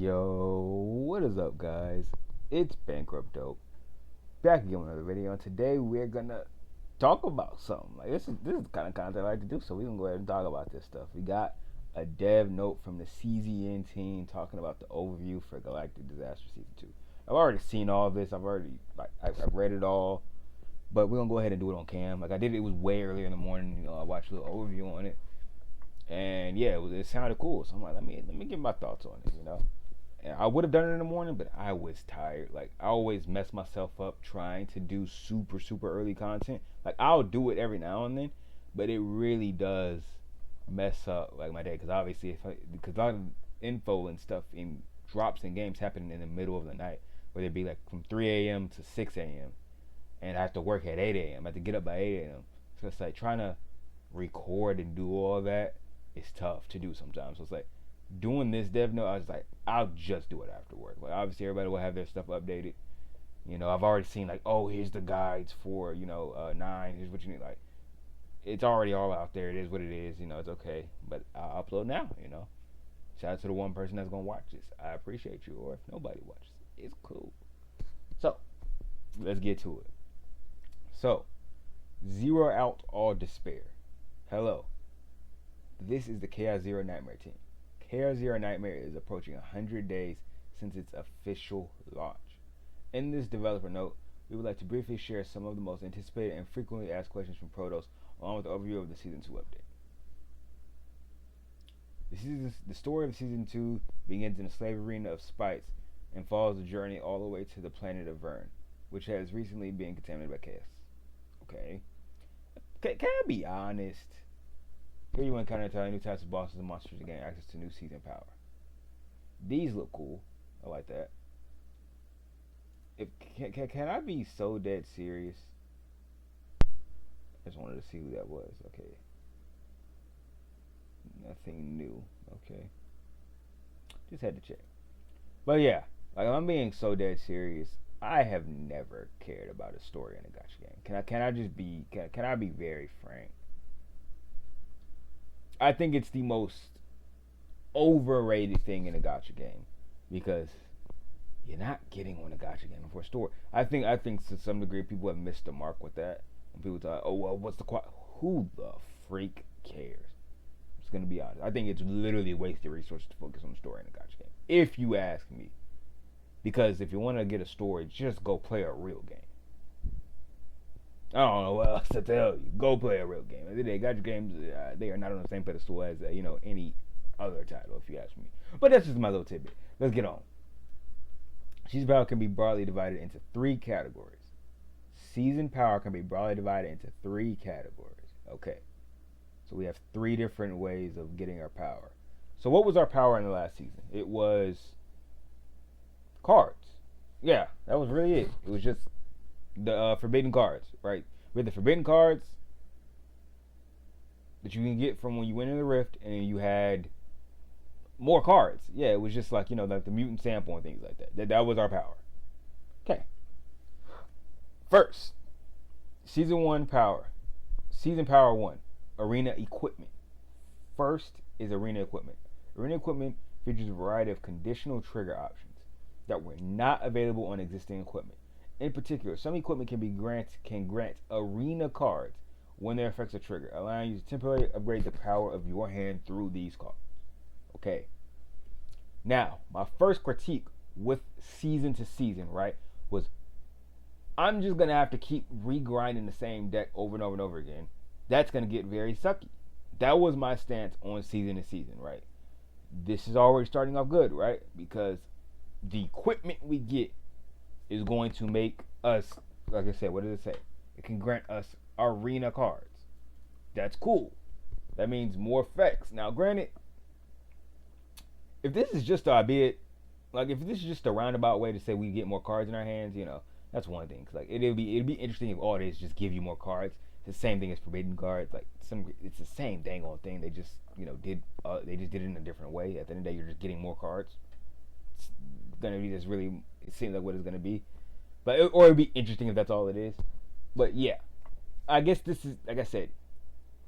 Yo, what is up, guys? It's Bankrupt Dope, back again with another video. And today we're gonna talk about something. Like this is the kind of content I like to do, so we're gonna go ahead and talk about this stuff. We got a dev note from the CZN team talking about the overview for Galactic Disaster Season 2. I've already seen all of this. I've read it all, but we're gonna go ahead and do it on cam. Like I did, it was way earlier in the morning. I watched a little overview on it, and yeah, it sounded cool. So I'm like, let me get my thoughts on it. And I would have done it in the morning, but I was tired. Like I always mess myself up trying to do super early content. Like I'll do it every now and then, but it really does mess up like my day because obviously because a lot of info and stuff in drops in games happen in the middle of the night, whether it be like from 3 a.m. to 6 a.m. and I have to work at 8 a.m. I have to get up by 8 a.m. So it's like trying to record and do all that is tough to do sometimes. So it's like doing this dev note, I was like, I'll just do it after work. Like obviously everybody will have their stuff updated. I've already seen like, oh, here's the guides for 9. Here's what you need. Like it's already all out there. It is what it is. It's okay. But I'll upload now. Shout out to the one person that's gonna watch this. I appreciate you. Or if nobody watches, it's cool. So let's get to it. So zero out all despair. Hello. This is the Chaos Zero Nightmare team. Chaos Zero Nightmare is approaching 100 days since its official launch. In this developer note, we would like to briefly share some of the most anticipated and frequently asked questions from Protos, along with the overview of the Season 2 update. The story of Season 2 begins in a slave arena of spites and follows the journey all the way to the planet of Vern, which has recently been contaminated by chaos. Okay. Can I be honest? Here you encounter new types of bosses and monsters to gain access to new season power. These look cool. I like that. Can I be so dead serious? I just wanted to see who that was. Okay. Nothing new. Okay. Just had to check. But yeah, like I'm being so dead serious. I have never cared about a story in a gacha game. Can I just be? Can I be very frank? I think it's the most overrated thing in a gacha game because you're not getting on a gacha game for a story. I think to some degree people have missed the mark with that. When people talk, oh well, what's the who the freak cares? I'm just gonna be honest. I think it's literally wasted resources to focus on the story in a gacha game. If you ask me, because if you want to get a story, just go play a real game. I don't know what else to tell you. Go play a real game. They gacha games, they are not on the same pedestal as any other title, if you ask me. But that's just my little tidbit. Let's get on. Season power can be broadly divided into 3 categories. Season power can be broadly divided into 3 categories. Okay. So we have 3 different ways of getting our power. So what was our power in the last season? It was cards. Yeah, that was really it. It was just the forbidden cards, right? With the forbidden cards that you can get from when you went in the rift, and you had more cards. Yeah, it was just like like the mutant sample and things like that. That was our power. Okay. First, season 1 power. Season power 1, arena equipment. First is arena equipment. Arena equipment features a variety of conditional trigger options that were not available on existing equipment. In particular, some equipment can grant arena cards when their effects are triggered, allowing you to temporarily upgrade the power of your hand through these cards. Okay. Now, my first critique with season to season, right, was I'm just gonna have to keep regrinding the same deck over and over and over again. That's gonna get very sucky. That was my stance on season to season, right? This is already starting off good, right? Because the equipment we get is going to make us, like I said, what does it say? It can grant us arena cards. That's cool. That means more effects. Now, granted, if this is just if this is just a roundabout way to say we get more cards in our hands, that's one thing. Cause it'd be interesting if all it is just give you more cards. It's the same thing as forbidden cards. It's the same dang old thing. They just did it in a different way. At the end of the day, you're just getting more cards. It's gonna be just really. It seems like what it's gonna be, or it'd be interesting if that's all it is. But yeah, I guess this is, like I said,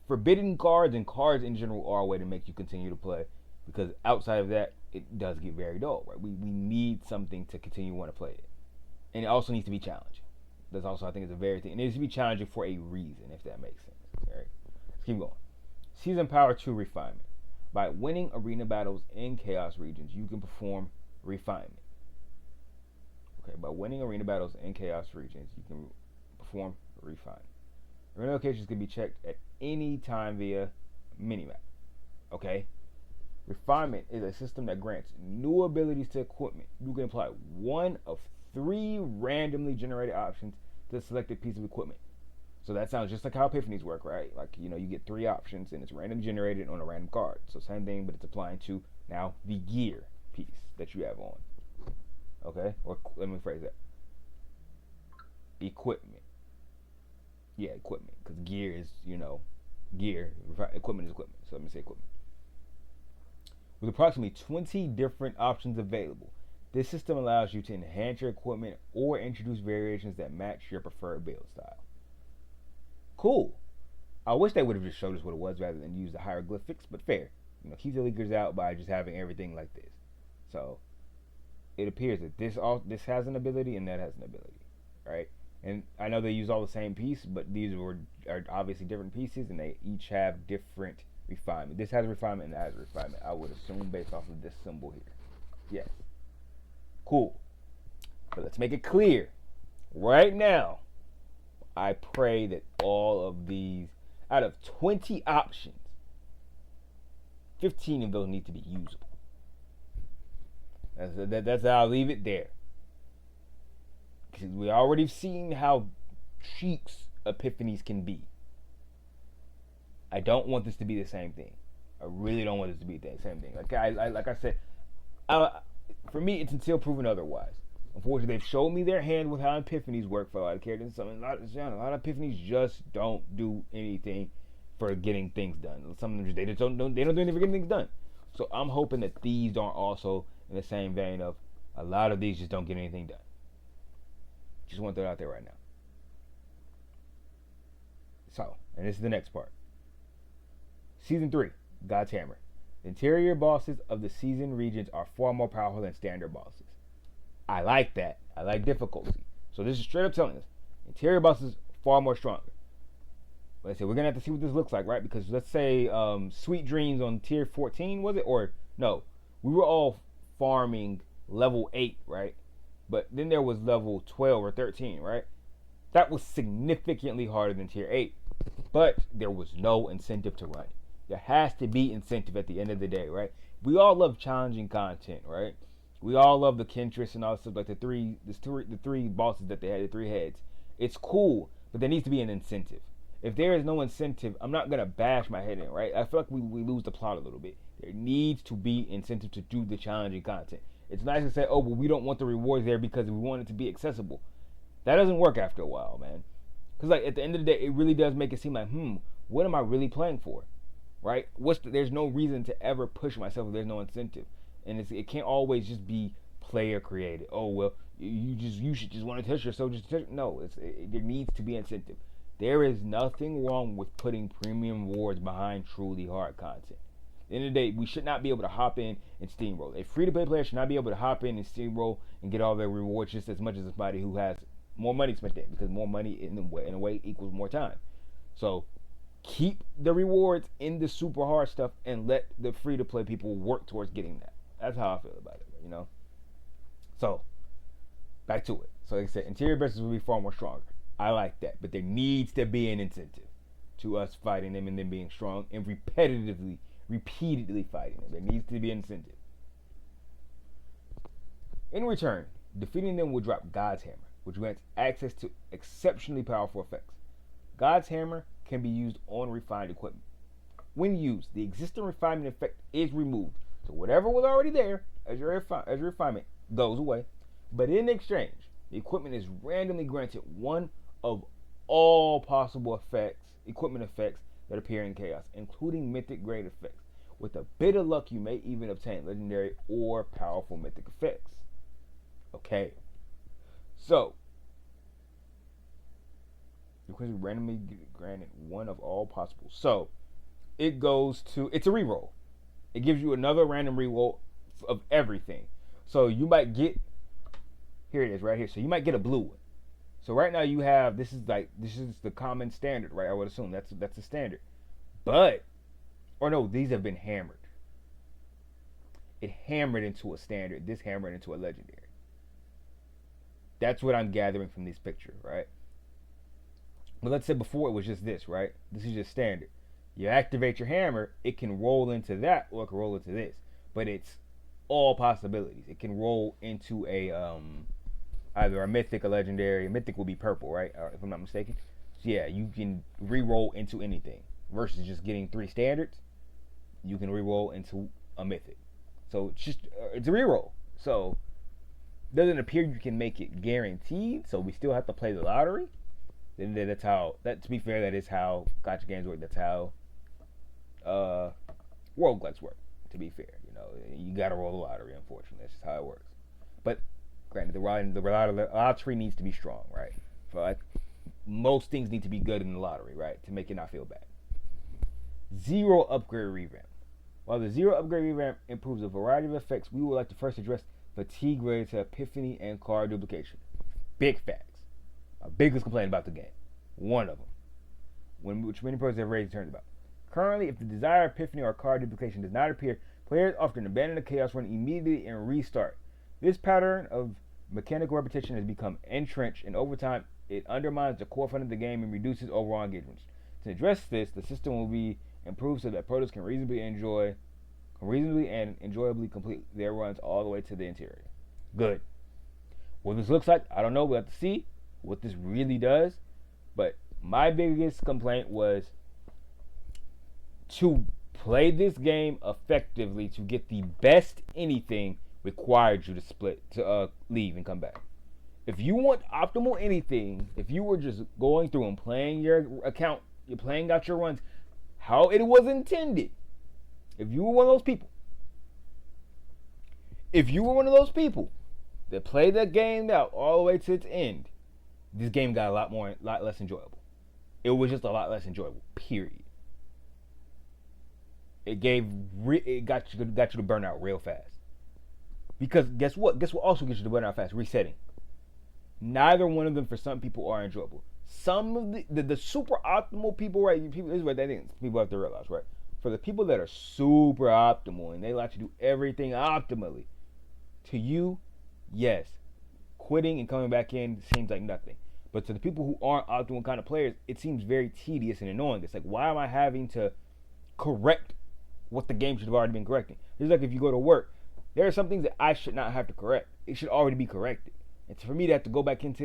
forbidden cards and cards in general are a way to make you continue to play. because outside of that, it does get very dull, right? We need something to continue want to play it, and it also needs to be challenging. That's also, I think, is a very thing. It needs to be challenging for a reason, if that makes sense. All right, let's keep going. Season Power 2 Refinement. By winning arena battles in Chaos regions, you can perform refinement. Okay, by winning arena battles in Chaos regions, you can perform refinement. Arena locations can be checked at any time via minimap. Okay? Refinement is a system that grants new abilities to equipment. You can apply one of 3 randomly generated options to a selected piece of equipment. So that sounds just like how epiphanies work, right? Like, you get 3 options and it's randomly generated on a random card. So same thing, but it's applying to now the gear piece that you have on. Okay? Or let me phrase that. Equipment. Yeah, equipment. Because gear is, gear. Equipment is equipment. So let me say equipment. With approximately 20 different options available, this system allows you to enhance your equipment or introduce variations that match your preferred build style. Cool. I wish they would have just showed us what it was rather than use the hieroglyphics, but fair. Keep the leakers out by just having everything like this. So it appears that this has an ability and that has an ability, right? And I know they use all the same piece, but these are obviously different pieces, and they each have different refinement. This has refinement and that has refinement. I would assume based off of this symbol here. Yes. Cool. But let's make it clear. Right now, I pray that all of these, out of 20 options, 15 of those need to be usable. That's how I'll leave it there. Because we already seen how cheeks epiphanies can be. I don't want this to be the same thing. I really don't want this to be the same thing. Like I said, for me, it's until proven otherwise. Unfortunately, they've showed me their hand with how epiphanies work for a lot of characters. A lot of epiphanies just don't do anything for getting things done. Some of them they don't do anything for getting things done. So I'm hoping that these aren't also in the same vein of a lot of these just don't get anything done. Just want that out there right now. So, and this is the next part. Season 3, God's Hammer. The interior bosses of the season regions are far more powerful than standard bosses. I like that. I like difficulty. So this is straight up telling us interior bosses far more stronger. Let's say we're gonna have to see what this looks like, right? Because let's say Sweet Dreams on tier 14 was it, or no? We were all farming level 8, right? But then there was level 12 or 13, right? That was significantly harder than tier 8, but there was no incentive to run it. There has to be incentive at the end of the day, right? We all love challenging content, right? We all love the Kentress and all stuff like the three bosses that they had, the 3 heads. It's cool, but there needs to be an incentive. If there is no incentive, I'm not gonna bash my head in, right? I feel like we lose the plot a little bit. There needs to be incentive to do the challenging content. It's nice to say, oh, well, we don't want the rewards there because we want it to be accessible. That doesn't work after a while, man. Because like at the end of the day, it really does make it seem like, what am I really playing for, right? There's no reason to ever push myself if there's no incentive, and it can't always just be player created. Oh well, you should just want to touch yourself. No, there needs to be incentive. There is nothing wrong with putting premium rewards behind truly hard content. At the end of the day, we should not be able to hop in and steamroll. A free-to-play player should not be able to hop in and steamroll and get all their rewards just as much as somebody who has more money spent in, because more money in a way equals more time. So keep the rewards in the super hard stuff and let the free-to-play people work towards getting that. That's how I feel about it, So, back to it. So like I said, interior bosses will be far more stronger. I like that, but there needs to be an incentive to us fighting them and them being strong and repeatedly fighting them. There needs to be an incentive. In return, defeating them will drop God's Hammer, which grants access to exceptionally powerful effects. God's Hammer can be used on refined equipment. When used, the existing refinement effect is removed. So whatever was already there as your refinement goes away. But in exchange, the equipment is randomly granted one of all possible equipment effects that appear in Chaos, including mythic grade effects. With a bit of luck, you may even obtain legendary or powerful mythic effects. Okay. So, the equipment is randomly granted one of all possible. So, it's a reroll. It gives you another random reroll of everything. So you might get, here it is right here. So you might get a blue one. So right now you have, this is the common standard, right? I would assume that's the standard. But, or no, these have been hammered. It hammered into a standard. This hammered into a legendary. That's what I'm gathering from this picture, right? But let's say before it was just this, right? This is just standard. You activate your hammer, it can roll into that or it can roll into this. But it's all possibilities. It can roll into a either a mythic, a legendary. A mythic will be purple, right? If I'm not mistaken. So yeah, you can re-roll into anything versus just getting 3 standards. You can re-roll into a mythic. So it's just it's a re-roll. So it doesn't appear you can make it guaranteed. So we still have to play the lottery. Then that's how. That, to be fair, that is how gacha games work. That's how roguelikes work. To be fair, you gotta roll the lottery. Unfortunately, that's just how it works. But granted, the lottery needs to be strong, right? For like most things need to be good in the lottery, right, to make it not feel bad. Zero upgrade revamp. While the zero upgrade revamp improves a variety of effects, we would like to first address fatigue related to epiphany and card duplication. Big facts. My biggest complaint about the game. One of them. Which many players have raised concerns about. Currently, if the desired epiphany or card duplication does not appear, players often abandon the chaos run immediately and restart. This pattern of mechanical repetition has become entrenched, and over time, it undermines the core fun of the game and reduces overall engagements. To address this, the system will be improved so that players can reasonably and enjoyably complete their runs all the way to the interior. Good. What this looks like, I don't know. We'll have to see what this really does. But my biggest complaint was to play this game effectively, to get the best anything, required you to leave and come back. If you want optimal anything, if you were just going through and playing your account, you're playing out your runs how it was intended. If you were one of those people that played that game out all the way to its end, this game got a lot less enjoyable. It was just a lot less enjoyable. Period. It got you to burn out real fast. Because guess what? Guess what also gets you to burn out fast? Resetting. Neither one of them for some people are enjoyable. Some of the super optimal people, right? This is what people have to realize, right? For the people that are super optimal and they like to do everything optimally, to you, yes, quitting and coming back in seems like nothing. But to the people who aren't optimal kind of players, it seems very tedious and annoying. It's like, why am I having to correct what the game should have already been correcting? It's like if you go to work, there are some things that I should not have to correct. It should already be corrected. And for me to have to go back in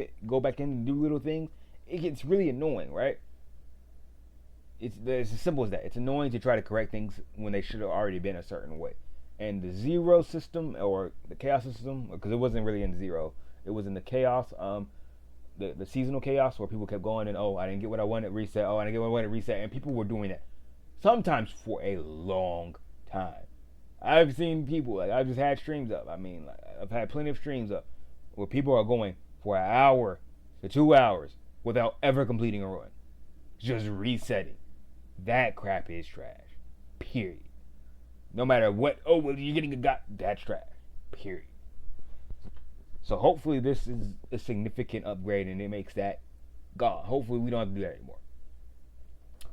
and do little things, it gets really annoying, right? It's as simple as that. It's annoying to try to correct things when they should have already been a certain way. And the zero system, or the chaos system, because it wasn't really in zero, it was in the chaos, the seasonal chaos, where people kept going and, I didn't get what I wanted, reset, I didn't get what I wanted, reset, and people were doing that sometimes for a long time. I've seen people, I've just had streams up, I've had plenty of streams up where people are going for an hour to 2 hours without ever completing a run, just resetting. That crap is trash. Period. No matter what, you're getting that's trash. Period. So hopefully this is a significant upgrade and it makes that gone. Hopefully we don't have to do that anymore.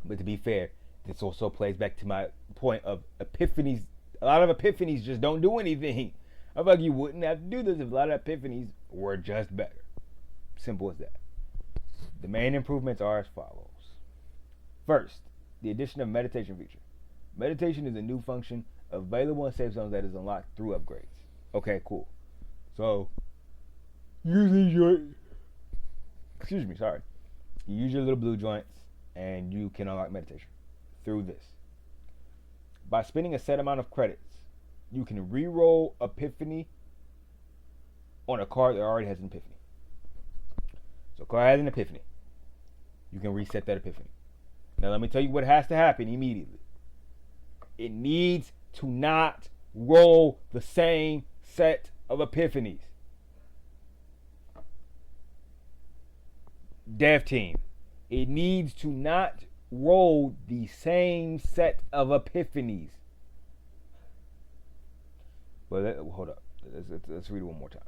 But to be fair, this also plays back to my point of epiphanies. A lot of epiphanies just don't do anything. I feel like you wouldn't have to do this if a lot of epiphanies were just better. Simple as that. The main improvements are as follows. First, the addition of meditation feature. Meditation is a new function available in safe zones that is unlocked through upgrades. Okay, cool. So, you use your little blue joints and you can unlock meditation through this. By spending a set amount of credits, you can re-roll epiphany on a card that already has an epiphany. So, card has an epiphany. You can reset that epiphany. Now, let me tell you what has to happen immediately. It needs to not roll the same set of epiphanies. Dev team, it needs to not roll the same set of epiphanies. But hold up. Let's read it one more time.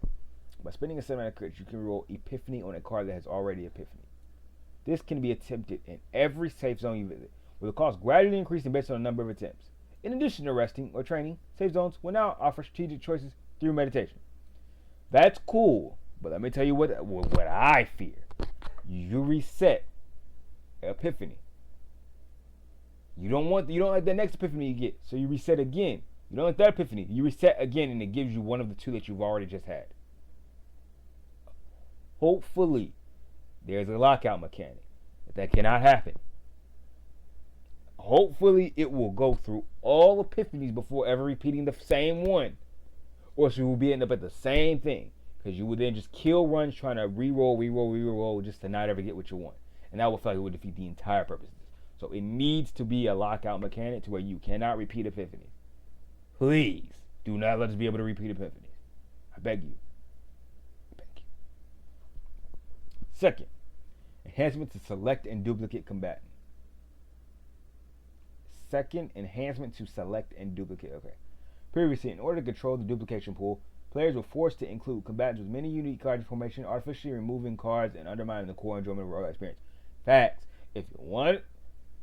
By spending a 7 credits, you can roll Epiphany on a card that has already Epiphany. This can be attempted in every safe zone you visit, with the cost gradually increasing based on the number of attempts. In addition to resting or training, safe zones will now offer strategic choices through meditation. That's cool, but let me tell you what I fear. You reset Epiphany. You don't like the next Epiphany you get, so you reset again. You don't like that Epiphany, you reset again, and it gives you one of the two that you've already just had. Hopefully, there's a lockout mechanic. If that cannot happen, hopefully it will go through all Epiphanies before ever repeating the same one. Or so you will be end up at the same thing. Because you would then just kill runs trying to re-roll just to not ever get what you want. And that will feel like it would defeat the entire purpose of this. So it needs to be a lockout mechanic to where you cannot repeat Epiphanies. Please do not let us be able to repeat Epiphanies. I beg you. Second, enhancement to select and duplicate combatant. Second, enhancement to select and duplicate. Okay. Previously, in order to control the duplication pool, players were forced to include combatants with many unique card formation, artificially removing cards and undermining the core enjoyment of roguelike experience. Facts. If you want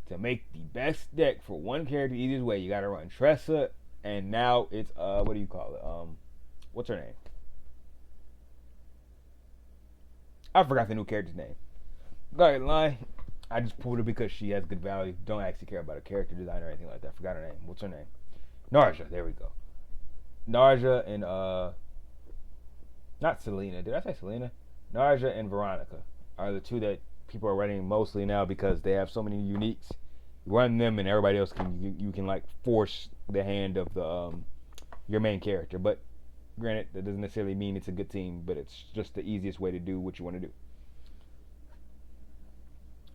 to make the best deck for one character, easiest way, you gotta run Tressa, and now it's what do you call it? What's her name? I forgot the new character's name. Go ahead, lie. I just pulled her because she has good value. Don't actually care about a character design or anything like that. Forgot her name. What's her name? Narja. There we go. Narja and not Selena. Did I say Selena? Narja and Veronica are the two that people are running mostly now because they have so many uniques. You run them and everybody else you can like force the hand of the your main character. But granted, that doesn't necessarily mean it's a good team, but it's just the easiest way to do what you want to do.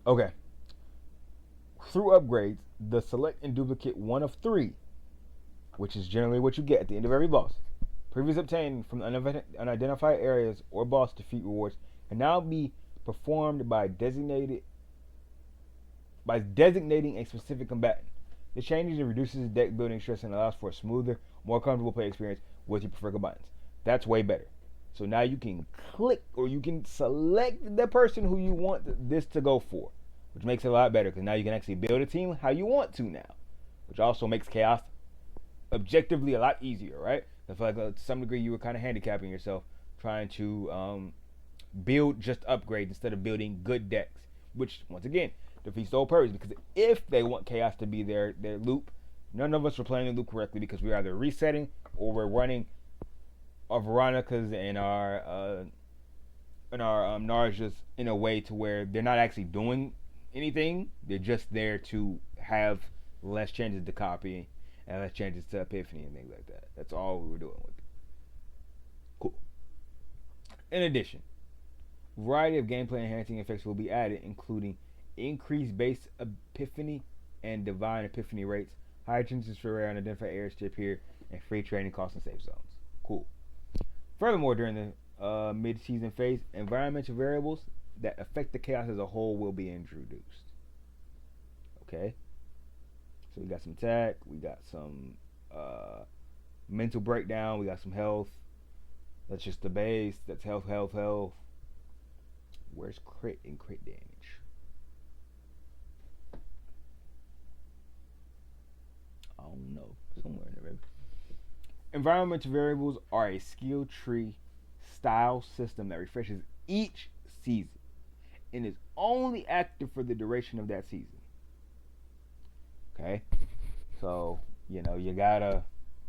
Okay. Through upgrades, the select and duplicate one of three, which is generally what you get at the end of every boss, previously obtained from unidentified areas or boss defeat rewards, can now be performed by designating a specific combatant. This changes and reduces deck building stress and allows for a smoother, more comfortable play experience with your preferred combatants. That's way better. So now you can click or you can select the person who you want this to go for, which makes it a lot better because now you can actually build a team how you want to now, which also makes chaos objectively a lot easier, right? I feel like to some degree you were kind of handicapping yourself trying to build just upgrades instead of building good decks, which once again defeats the whole purpose. Because if they want chaos to be their loop, none of us are playing the loop correctly because we're either resetting or we're running our Veronicas and our Narjas in a way to where they're not actually doing anything. They're just there to have less chances to copy and less chances to Epiphany and things like that. That's all we were doing with it. Cool. In addition, a variety of gameplay enhancing effects will be added, including increased base Epiphany and divine Epiphany rates, higher chances for rare unidentified areas to appear, and free training costs and save zones. Cool. Furthermore, during the mid-season phase, environmental variables that affect the chaos as a whole will be introduced. Okay? So we got some attack, we got some mental breakdown, we got some health. That's just the base. That's health. Where's crit and crit damage? I don't know. Somewhere in there, maybe. Environmental variables are a skill tree style system that refreshes each season and is only active for the duration of that season. Okay? So, you gotta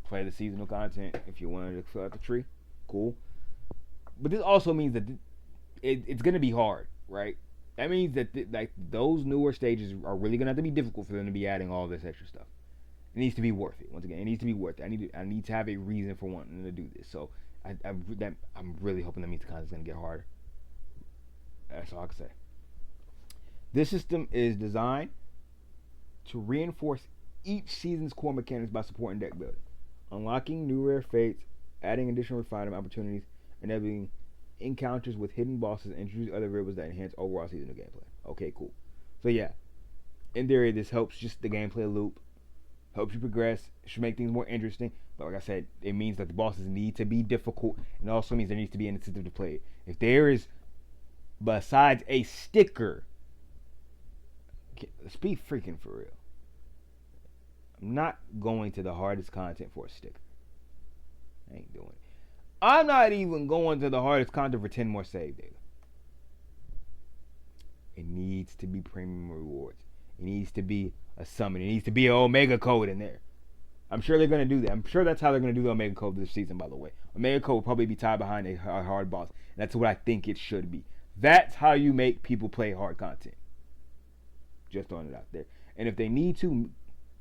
play the seasonal content if you want to fill out the tree. Cool. But this also means that it's going to be hard, right? That means that those newer stages are really going to have to be difficult for them to be adding all this extra stuff. It needs to be worth it. Once again, it needs to be worth it. I need to have a reason for wanting to do this. So I'm really hoping that means the content's going to get harder. That's all I can say. This system is designed to reinforce each season's core mechanics by supporting deck building, unlocking new rare fates, adding additional refinement opportunities, enabling encounters with hidden bosses, and introduce other variables that enhance overall seasonal gameplay. Okay, cool. So yeah, in theory, this helps just the gameplay loop. helps you progress, should make things more interesting. But like I said, it means that the bosses need to be difficult, and it also means there needs to be an incentive to play it. If there is, besides a sticker, let's be freaking for real. I'm not going to the hardest content for a sticker. I ain't doing it. I'm not even going to the hardest content for 10 more save data. It needs to be premium rewards. It needs to be a summon. It needs to be an Omega code in there. I'm sure they're going to do that. I'm sure that's how they're going to do the Omega code this season, by the way. Omega code will probably be tied behind a hard boss. And that's what I think it should be. That's how you make people play hard content. Just throwing it out there. And if they need to,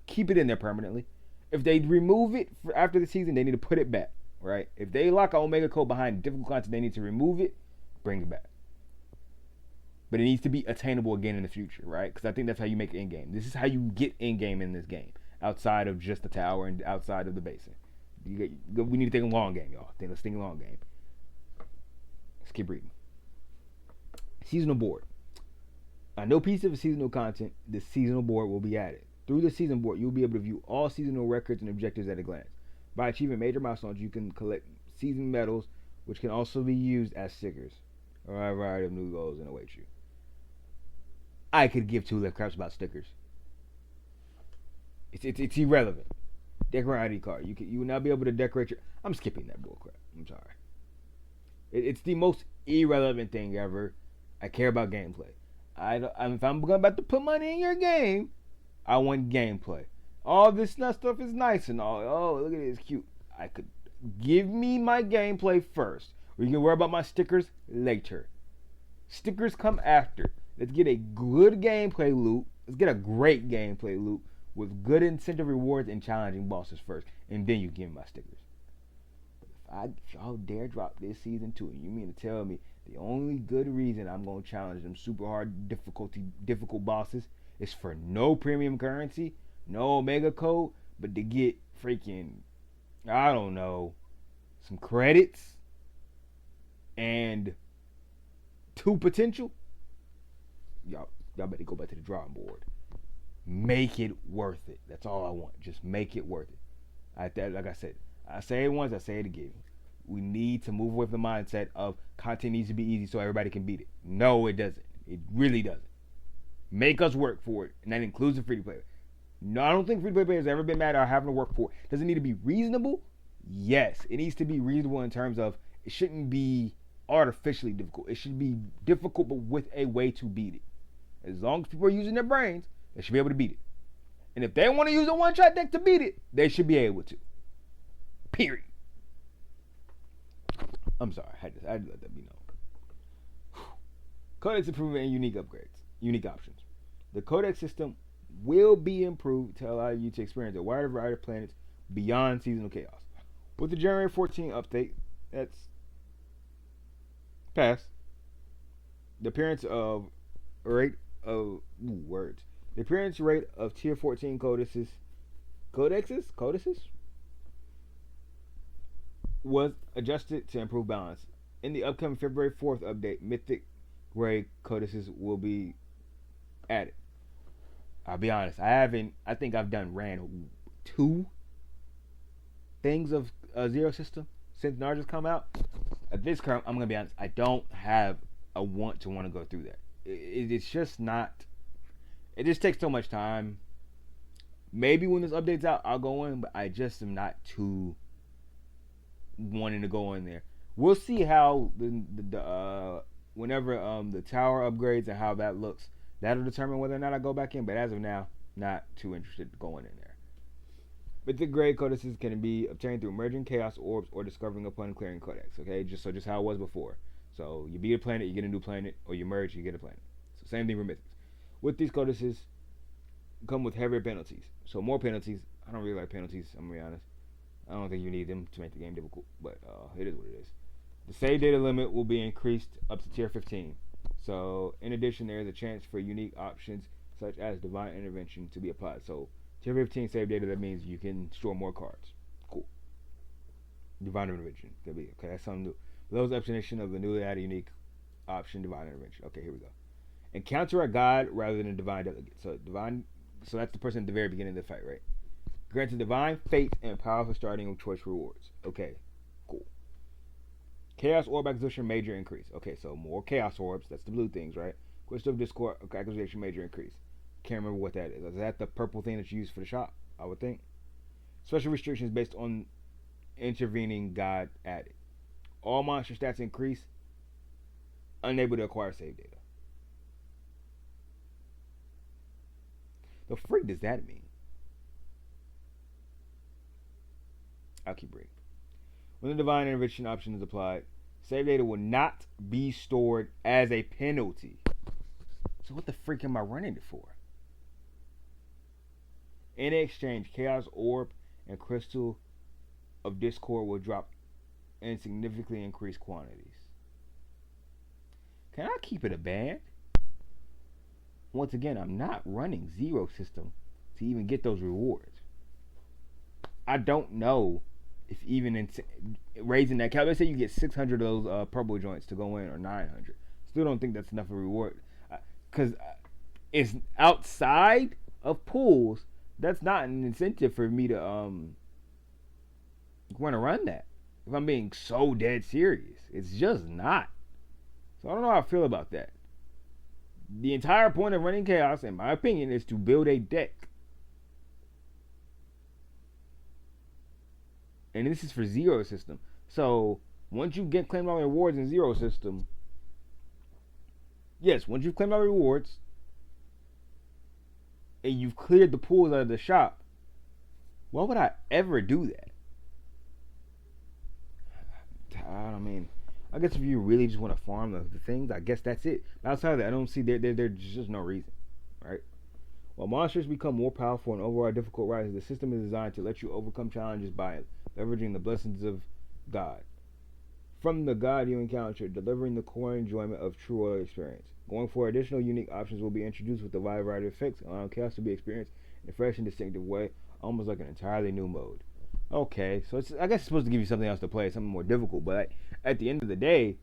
keep it in there permanently. If they remove it for after the season, they need to put it back. Right? If they lock an Omega code behind difficult content, they need to remove it, bring it back. But it needs to be attainable again in the future, right? Because I think that's how you make it in-game. This is how you get in-game in this game, outside of just the tower and outside of the basin. We need to think long game, y'all. Let's think long game. Let's keep reading. Seasonal board. On no piece of seasonal content, the seasonal board will be added. Through the season board, you'll be able to view all seasonal records and objectives at a glance. By achieving major milestones, you can collect season medals, which can also be used as stickers. A variety of new goals and await you. I could give two left craps about stickers. It's irrelevant. Decorate ID card. You will not be able to decorate your. I'm skipping that bullcrap. I'm sorry. It's the most irrelevant thing ever. I care about gameplay. If I'm about to put money in your game, I want gameplay. All this stuff is nice and all. Oh, look at it, it's cute. I could give me my gameplay first. Or you can worry about my stickers later. Stickers come after. Let's get a good gameplay loop. Let's get a great gameplay loop with good incentive rewards and challenging bosses first. And then you give me my stickers. But if y'all dare drop this season 2, and you mean to tell me the only good reason I'm going to challenge them super hard difficult bosses is for no premium currency, no Omega code, but to get freaking, I don't know, some credits and 2 potential? Y'all better go back to the drawing board. Make it worth it. That's all I want. Just make it worth it. Like I said, I say it once, I say it again. We need to move away from the mindset of content needs to be easy so everybody can beat it. No, it doesn't. It really doesn't. Make us work for it, and that includes the free-to-play. No, I don't think free-to-play players have ever been mad at having to work for it. Does it need to be reasonable? Yes. It needs to be reasonable in terms of it shouldn't be artificially difficult. It should be difficult, but with a way to beat it. As long as people are using their brains, they should be able to beat it. And if they want to use a one-shot deck to beat it, they should be able to. Period. I'm sorry. I had to let that be known. Codex improvement and unique upgrades. Unique options. The Codex system will be improved to allow you to experience a wider variety of planets beyond seasonal chaos. With the January 14 update, that's passed. The appearance rate of tier 14 codices was adjusted to improve balance. In the upcoming February 4th update, mythic grade codices will be added. I'll be honest, I think I've ran 2 things of Zero System since Narja's come out. At this current, I'm gonna be honest, I don't have a want to go through that. It's just not. It just takes so much time. Maybe when this update's out, I'll go in, but I just am not too wanting to go in there. We'll see how whenever the tower upgrades and how that looks. That'll determine whether or not I go back in. But as of now, not too interested in going in there. Mythic grade codices can be obtained through merging chaos orbs or discovering upon clearing codex. Okay, just how it was before. So you beat a planet, you get a new planet, or you merge, you get a planet. So same thing for mythics. With these codices come with heavier penalties. So more penalties. I don't really like penalties, I'm gonna be honest. I don't think you need them to make the game difficult, but it is what it is. The save data limit will be increased up to tier 15. So in addition, there is a chance for unique options such as divine intervention to be applied. So tier 15 save data, that means you can store more cards. Cool. Divine intervention. Could be okay. That's something new. Those explanation of the newly added unique option, divine intervention. Okay, here we go. Encounter a god rather than a divine delegate. So that's the person at the very beginning of the fight, right? Granted divine fates and powerful starting of choice rewards. Okay, cool. Chaos orb acquisition major increase. Okay, so more chaos orbs. That's the blue things, right? Crystal of Discord acquisition major increase. Can't remember what that is. Is that the purple thing that's used for the shop? I would think. Special restrictions based on intervening god added. All monster stats increase. Unable to acquire save data. The freak does that mean? I'll keep reading. When the divine intervention option is applied, save data will not be stored as a penalty. So what the freak am I running it for? In exchange, Chaos Orb and Crystal of Discord will drop in significantly increased quantities. Can I keep it a band? Once again, I'm not running Zero System to even get those rewards. I don't know if even in raising that cap, let's say you get 600 of those purple joints to go in, or 900. Still don't think that's enough of a reward, because it's outside of pools. That's not an incentive for me to want to run that. If I'm being so dead serious, it's just not. So I don't know how I feel about that. The entire point of running Chaos, in my opinion, is to build a deck. And this is for Zero System. So once you get claimed all rewards in Zero System, yes, once you've claimed all rewards and you've cleared the pools out of the shop, why would I ever do that? I mean, I guess if you really just want to farm the things, I guess that's it. But outside of that, I don't see there's just no reason, right? While monsters become more powerful and overall difficult rises, the system is designed to let you overcome challenges by leveraging the blessings of God. From the God you encounter, delivering the core enjoyment of true royal experience. Going forward, additional unique options will be introduced with a wide variety of effects, allowing chaos to be experienced in a fresh and distinctive way, almost like an entirely new mode. Okay, so I guess it's supposed to give you something else to play, something more difficult, but at the end of the day,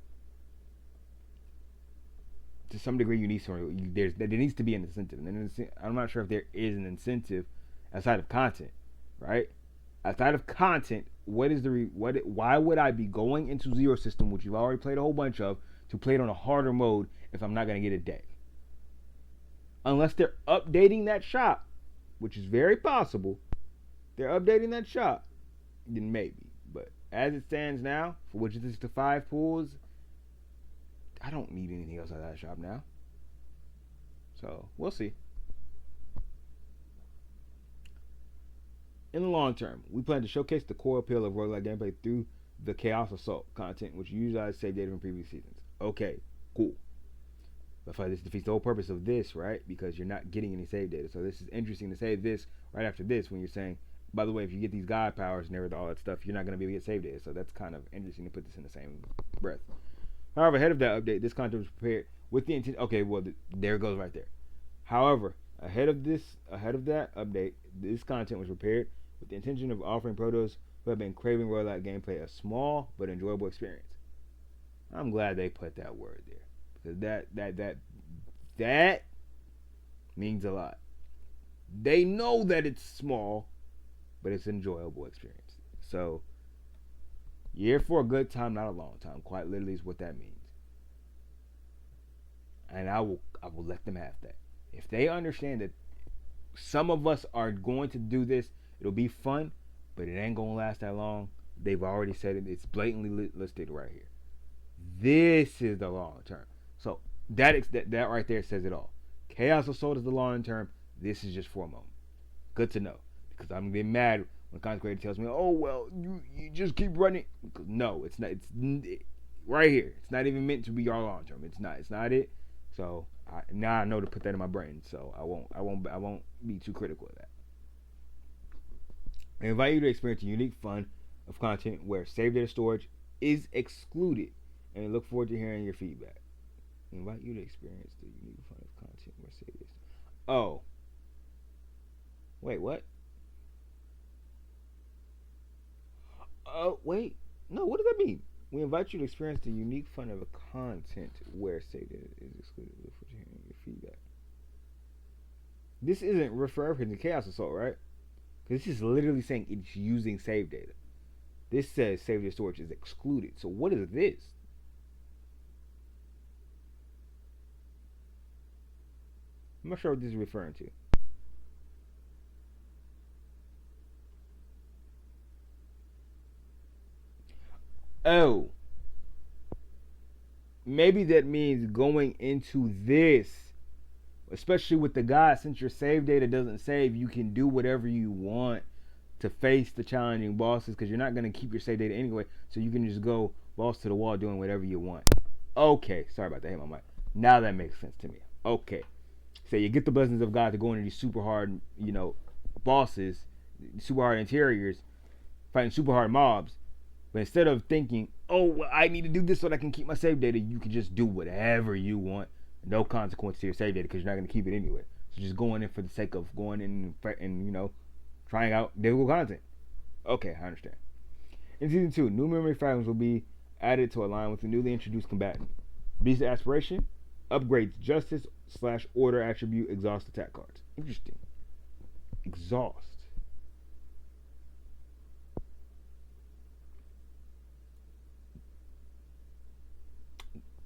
to some degree, you need some. There needs to be an incentive, and I'm not sure if there is an incentive outside of content, right? Outside of content, why would I be going into Zero System, which you've already played a whole bunch of, to play it on a harder mode if I'm not gonna get a deck? Unless they're updating that shop, which is very possible. They're updating that shop, then maybe. But as it stands now, for which is the 5 pools, I don't need anything else out of that shop now. So we'll see. In the long term, we plan to showcase the core appeal of roguelike gameplay through the Chaos Assault content, which utilizes save data from previous seasons. Okay, cool. But this defeats the whole purpose of this, right? Because you're not getting any save data. So this is interesting to say this right after this when you're saying, by the way, if you get these god powers and all that stuff, you're not going to be able to get save data. So that's kind of interesting to put this in the same breath. However, ahead of that update, this content was prepared with the intent. Okay, well, there it goes right there. However, ahead of that update, this content was prepared with the intention of offering protos who have been craving roguelike gameplay a small but enjoyable experience. I'm glad they put that word there, because that means a lot. They know that it's small, but it's an enjoyable experience. So you're here for a good time, not a long time. Quite literally is what that means. And I will let them have that. If they understand that some of us are going to do this, it'll be fun, but it ain't gonna last that long. They've already said it. It's blatantly listed right here. This is the long term. So that right there says it all. Chaos Assault is the long term. This is just for a moment. Good to know, because I'm getting mad when content creator tells me, "Oh well, you just keep running." No, it's not. It's right here. It's not even meant to be our long term. It's not. It's not it. So now I know to put that in my brain. So I won't be too critical of that. I invite you to experience the unique fun of content where save data storage is excluded, and I look forward to hearing your feedback. I invite you to experience the unique fun of content where save data. Oh, wait, what? Wait, no. What does that mean? We invite you to experience the unique fun of a content where save data is excluded. Look forward to hearing your feedback. This isn't referring to Chaos Assault, right? Because this is literally saying it's using save data. This says save data storage is excluded. So what is this? I'm not sure what this is referring to. Oh, maybe that means going into this, especially with the guide, since your save data doesn't save, you can do whatever you want to face the challenging bosses because you're not going to keep your save data anyway. So you can just go balls to the wall doing whatever you want. Okay, sorry about that. Hit my mic. Now that makes sense to me. Okay, so you get the blessings of God to go into these super hard, bosses, super hard interiors, fighting super hard mobs. But instead of thinking, oh, well, I need to do this so that I can keep my save data, you can just do whatever you want. No consequence to your save data because you're not going to keep it anyway. So just going in for the sake of going in and trying out difficult content. Okay, I understand. In Season 2, new memory fragments will be added to align with the newly introduced combatant. Beast of Aspiration upgrades Justice/Order attribute exhaust attack cards. Interesting. Exhaust.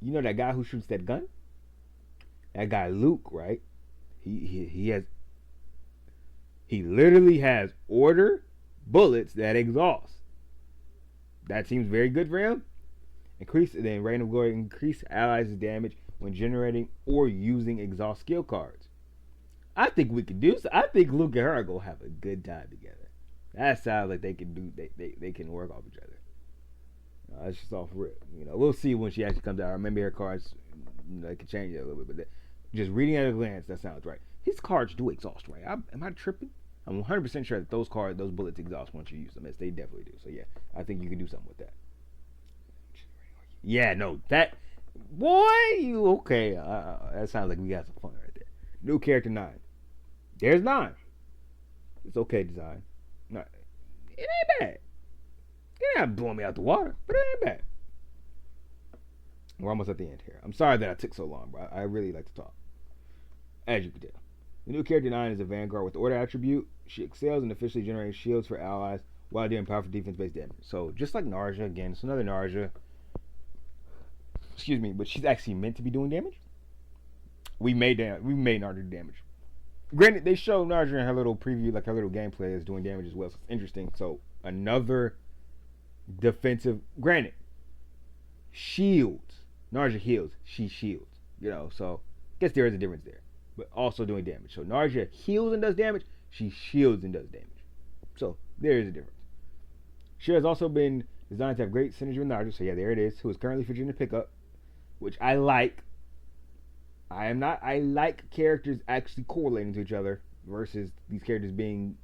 You know that guy who shoots that gun? That guy Luke, right? He literally has order bullets that exhaust. That seems very good for him. Increase Reign of Glory increase allies' damage when generating or using exhaust skill cards. I think we can do so. I think Luke and her are gonna have a good time together. That sounds like they can do. They can work off each other. It's just off rip. We'll see when she actually comes out. Maybe her cards, they can change it a little bit. But just reading at a glance, that sounds right. His cards do exhaust, right? Am I tripping? I'm 100% sure that those bullets exhaust once you use them. Yes, they definitely do. So yeah, I think you can do something with that. Yeah, no, that boy, you okay? That sounds like we got some fun right there. New character 9. There's 9. It's okay design. No, it ain't bad. It ain't blowing me out the water, but it ain't bad. We're almost at the end here. I'm sorry that I took so long, bro. I really like to talk. As you can tell, the new character 9 is a Vanguard with Order attribute. She excels in officially generating shields for allies while doing powerful defense-based damage. So just like Narja, again, it's another Narja. Excuse me, but she's actually meant to be doing damage. We made Narja do damage. Granted, they showed Narja in her little preview, like her little gameplay, is doing damage as well. So it's interesting. So another defensive. Granted, shields. Narja heals. She shields. So I guess there is a difference there. But also doing damage. So Narja heals and does damage. She shields and does damage. So there is a difference. She has also been designed to have great synergy with Narja. So yeah, there it is. Who is currently featured in the pickup, which I like. I like characters actually correlating to each other versus these characters being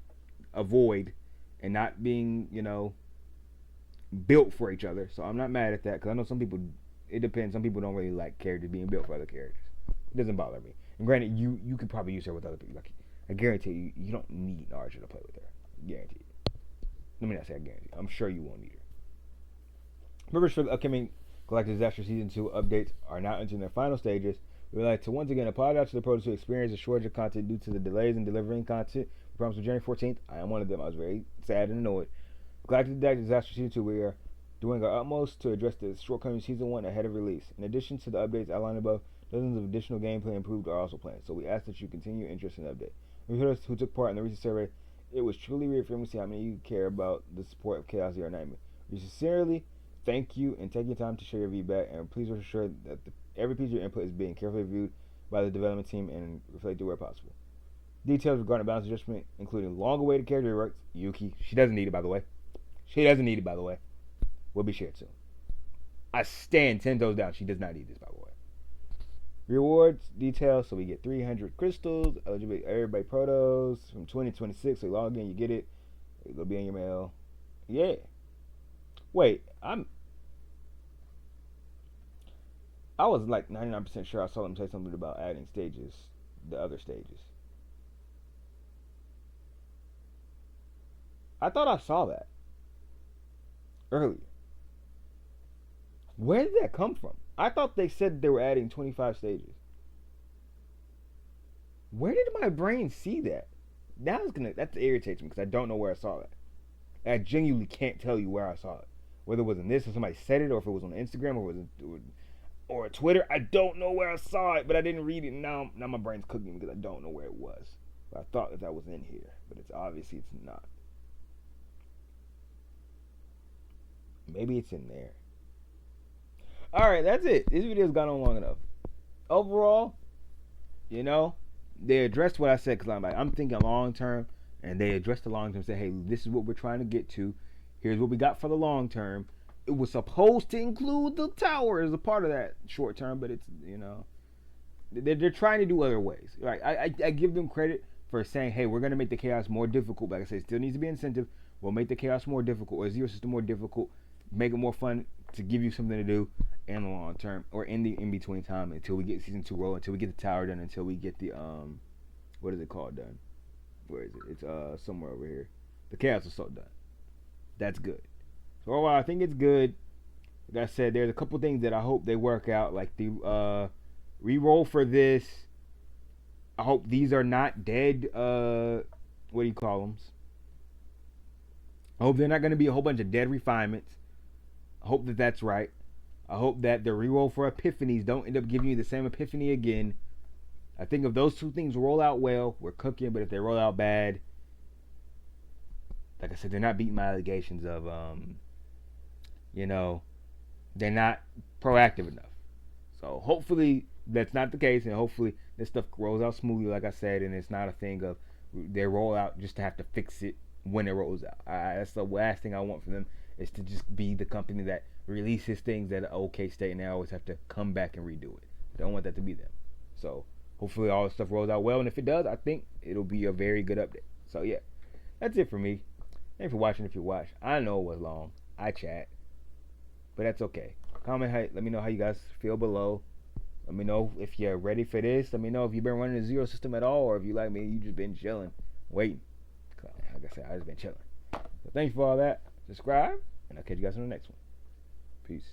a void and not being, built for each other. So I'm not mad at that because I know some people. It depends. Some people don't really like characters being built for other characters. It doesn't bother me. And granted, you could probably use her with other people. Like I guarantee you don't need Narja to play with her. Guaranteed. Let me not say I guarantee. I'm sure you won't need her. Members for the upcoming Galactic Disaster Season 2 updates are now entering their final stages. We would like to once again apologize to the pros who experienced a shortage of content due to the delays in delivering content. We promised on January 14th. I am one of them. I was very sad and annoyed. Galactic Disaster Season 2, we are doing our utmost to address the shortcomings of Season 1 ahead of release. In addition to the updates outlined above, dozens of additional gameplay improved are also planned, so we ask that you continue interest in the update. Viewers who took part in the recent survey, it was truly reaffirming to see how many of you care about the support of Chaos Zero Nightmare. We sincerely thank you and take your time to share your feedback, and please rest assured that every piece of your input is being carefully reviewed by the development team and reflected where possible. Details regarding balance adjustment, including long-awaited character reworks, Yuki, she doesn't need it by the way. Will be shared soon. I stand 10 toes down. She does not need this, by the way. Rewards details. So we get 300 crystals. Eligibility everybody protos from 2026. So you log in, you get it. It'll be in your mail. Yeah. Wait, I was like 99% sure I saw them say something about adding stages, the other stages. I thought I saw that earlier. Where did that come from? I thought they said they were adding 25 stages. Where did my brain see that? That irritates me because I don't know where I saw it. I genuinely can't tell you where I saw it. Whether it was in this or somebody said it, or if it was on Instagram, or Twitter. I don't know where I saw it, but I didn't read it. Now my brain's cooking because I don't know where it was. But I thought that was in here, but it's obviously it's not. Maybe it's in there. All right, that's it. This video's gone on long enough. Overall, you know, they addressed what I said because I'm thinking long term, and they addressed the long term. Said, hey, this is what we're trying to get to. Here's what we got for the long term. It was supposed to include the tower as a part of that short term, but it's they're trying to do other ways. Right? I give them credit for saying, hey, we're gonna make the chaos more difficult. Like I said, it still needs to be incentive. We'll make the chaos more difficult, or zero system more difficult, make it more fun to give you something to do in the long term, or in the in between time until we get season 2 rolling, until we get the tower done, until we get the what is it called done? Where is it? It's somewhere over here. The chaos assault done. That's good. So overall, I think it's good. Like I said, there's a couple things that I hope they work out, like the re-roll for this. I hope these are not dead. What do you call them? I hope they're not going to be a whole bunch of dead refinements. I hope that that's right. I hope that the re-roll for epiphanies don't end up giving you the same epiphany again. I think if those two things roll out well, we're cooking. But if they roll out bad, like I said, they're not beating my allegations of, they're not proactive enough. So hopefully that's not the case, and hopefully this stuff rolls out smoothly, like I said, and it's not a thing of they roll out just to have to fix it when it rolls out. That's the last thing I want from them, is to just be the company that releases things at an okay state and they always have to come back and redo it. I don't want that to be them. So hopefully all this stuff rolls out well, and if it does, I think it'll be a very good update. So yeah, that's it for me. Thanks for watching if you watched. I know it was long. I chat. But that's okay. Comment, let me know how you guys feel below. Let me know if you're ready for this. Let me know if you've been running a zero system at all, or if you like me, you just been chilling, waiting. Like I said, I just been chilling. So thanks for all that. Subscribe, and I'll catch you guys on the next one. Peace.